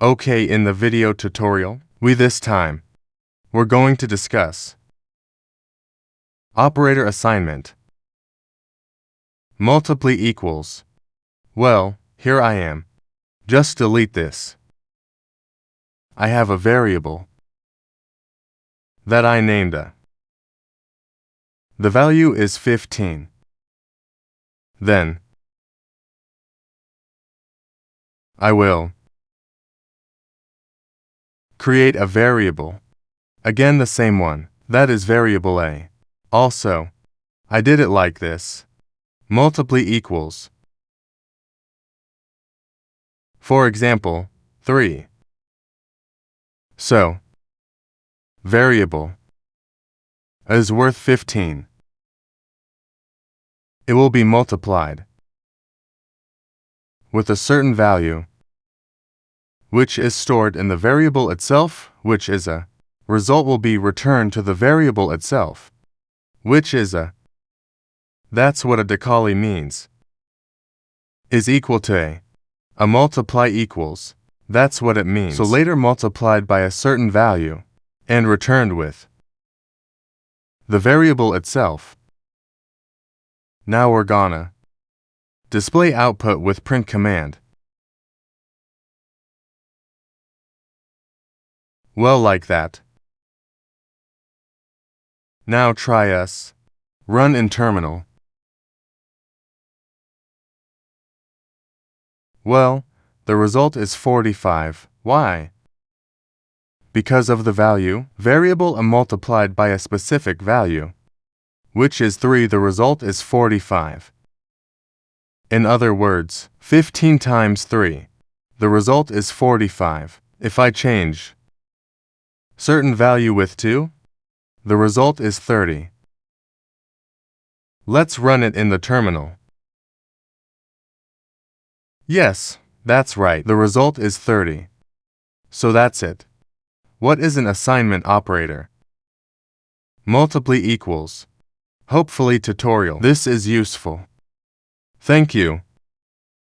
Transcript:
Okay, in the video tutorial, we're going to discuss operator assignment. Multiply equals. Well, here I am. Just delete this. I have a variable that I named a. The value is 15. Then I will create a variable. Again, the same one. That is variable a. Also, I did it like this. Multiply equals. For example, 3. So, variable is worth 15. It will be multiplied with a certain value, which is stored in the variable itself, which is a. Result will be returned to the variable itself, which is a. That's what a decali means. Is equal to a. A multiply equals. That's what it means. So later multiplied by a certain value and returned with the variable itself. Now we're gonna display output with print command. Well, like that. Now try us. Run in terminal. Well, the result is 45. Why? Because of the value, variable a multiplied by a specific value, which is 3. The result is 45. In other words, 15 times 3. The result is 45. If I change certain value with 2, the result is 30. Let's run it in the terminal. Yes, that's right. The result is 30. So that's it. What is an assignment operator? Multiply equals. Hopefully tutorial. This is useful. Thank you.